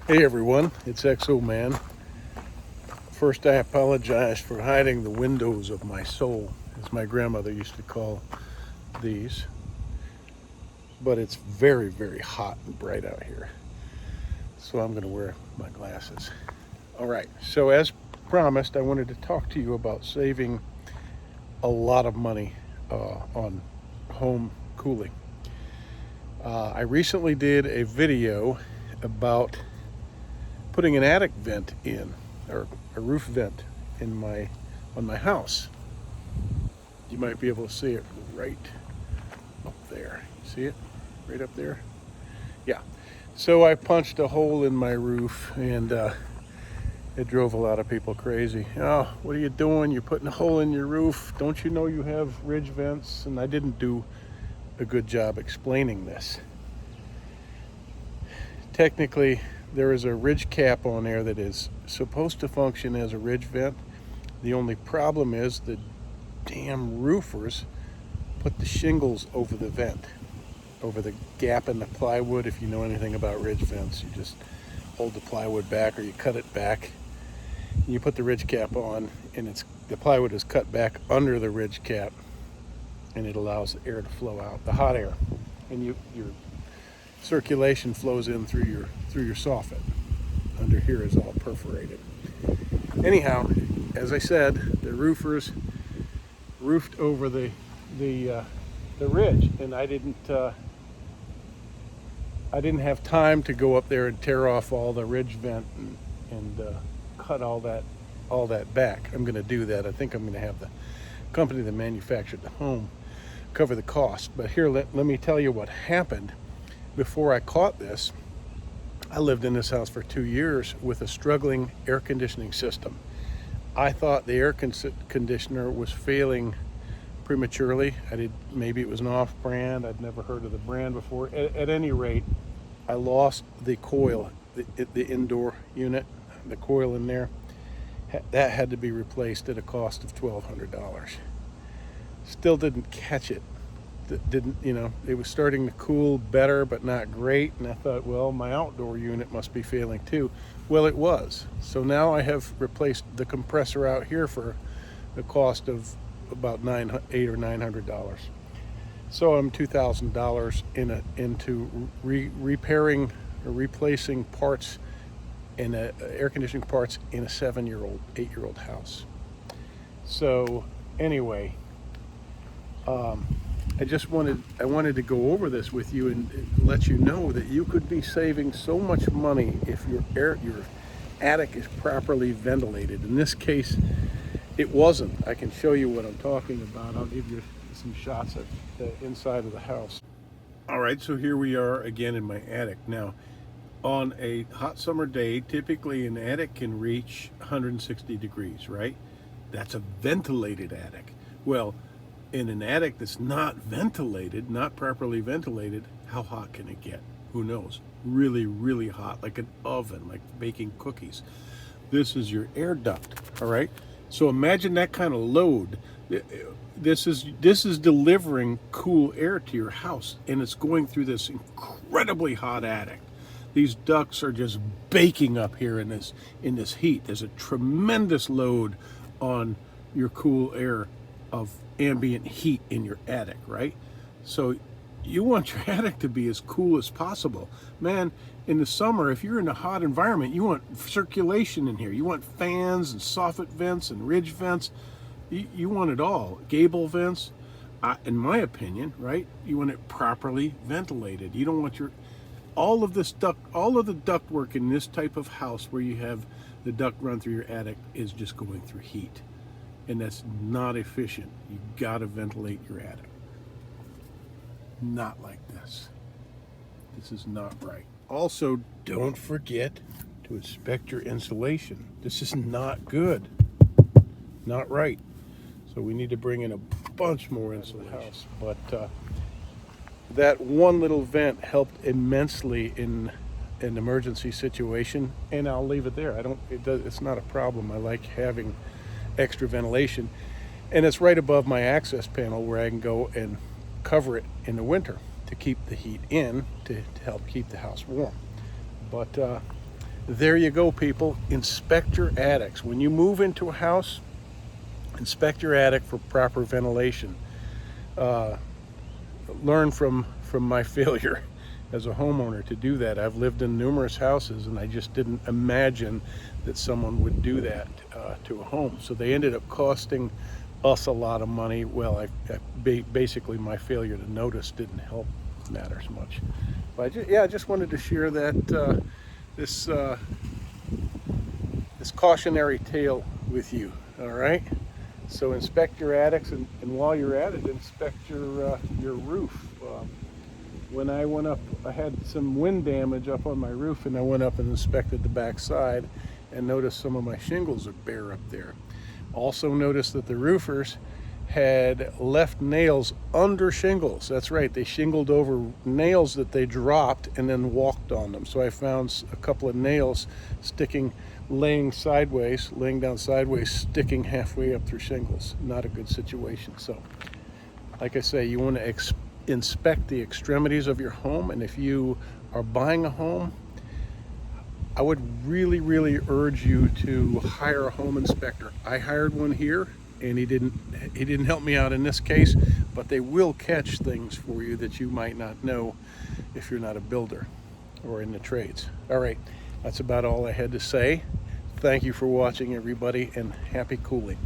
Hey everyone, it's XO Man. First, I apologize for hiding the windows of my soul, as my grandmother used to call these. But it's very, very hot and bright out here, so I'm going to wear my glasses. All right, so as promised, I wanted to talk to you about saving a lot of money on home cooling. I recently did a video about putting an attic vent in, or a roof vent on my house. You might be able to see it right up there. See it right up there? Yeah. So I punched a hole in my roof, and it drove a lot of people crazy. Oh, what are you doing? You're putting a hole in your roof. Don't you know you have ridge vents? And I didn't do a good job explaining this. Technically, there is a ridge cap on there that is supposed to function as a ridge vent. The only problem is the damn roofers put the shingles over the vent, over the gap in the plywood. If you know anything about ridge vents, you just hold the plywood back or you cut it back. You put the ridge cap on, and the plywood is cut back under the ridge cap, and it allows the air to flow out, the hot air, and your circulation flows in through your soffit. Under here is all perforated. Anyhow, as I said, the roofers roofed over the ridge, and I didn't have time to go up there and tear off all the ridge vent and cut all that back. I'm going to do that. I think I'm going to have the company that manufactured the home cover the cost. But here, let me tell you what happened. Before I caught this, I lived in this house for 2 years with a struggling air conditioning system. I thought the air conditioner was failing prematurely. Maybe it was an off-brand. I'd never heard of the brand before. At any rate, I lost the coil, the indoor unit, the coil in there. That had to be replaced at a cost of $1,200. Still didn't catch it. It was starting to cool better, but not great. And I thought, well, my outdoor unit must be failing too. Well, it was. So now I have replaced the compressor out here for the cost of about $800 or $900. So I'm $2,000 into repairing or replacing parts in air conditioning parts in a 8-year-old house. So anyway, I wanted to go over this with you and let you know that you could be saving so much money if your attic is properly ventilated. In this case, it wasn't. I can show you what I'm talking about. I'll give you some shots of the inside of the house. All right, so here we are again in my attic. Now, on a hot summer day, typically an attic can reach 160 degrees, right? That's a ventilated attic. Well, in an attic that's not ventilated, not properly ventilated, how hot can it get? Who knows? Really, really hot, like an oven, like baking cookies. This is your air duct, all right? So imagine that kind of load. This is delivering cool air to your house, and it's going through this incredibly hot attic. These ducts are just baking up here in this heat. There's a tremendous load on your cool air of ambient heat in your attic, right? So you want your attic to be as cool as possible. Man, in the summer, if you're in a hot environment, you want circulation in here. You want fans and soffit vents and ridge vents. You want it all. Gable vents, in my opinion, right? You want it properly ventilated. You don't want all of the ductwork in this type of house where you have the duct run through your attic is just going through heat. And that's not efficient. You gotta ventilate your attic. Not like this. This is not right. Also, don't forget to inspect your insulation. This is not good. Not right. So we need to bring in a bunch more insulation. House. But that one little vent helped immensely in an emergency situation, and I'll leave it there. It's not a problem. I like having extra ventilation, and it's right above my access panel where I can go and cover it in the winter to keep the heat in to help keep the house warm. But there you go, people. Inspect your attics. When you move into a house, inspect your attic for proper ventilation. Learn from my failure as a homeowner to do that. I've lived in numerous houses, and I just didn't imagine that someone would do that to a home. So they ended up costing us a lot of money. Well, basically my failure to notice didn't help matters much. But I just wanted to share that this cautionary tale with you. All right. So inspect your attics, and while you're at it, inspect your roof. When I went up, I had some wind damage up on my roof, and I went up and inspected the back side and noticed some of my shingles are bare up there. Also noticed that the roofers had left nails under shingles. That's right, they shingled over nails that they dropped and then walked on them. So I found a couple of nails laying down sideways, sticking halfway up through shingles. Not a good situation. So, like I say, you want to inspect the extremities of your home, and if you are buying a home, I would really, really urge you to hire a home inspector. I hired one here, and he didn't help me out in this case, but they will catch things for you that you might not know if you're not a builder or in the trades. All right, that's about all I had to say. Thank you for watching, everybody, and happy cooling.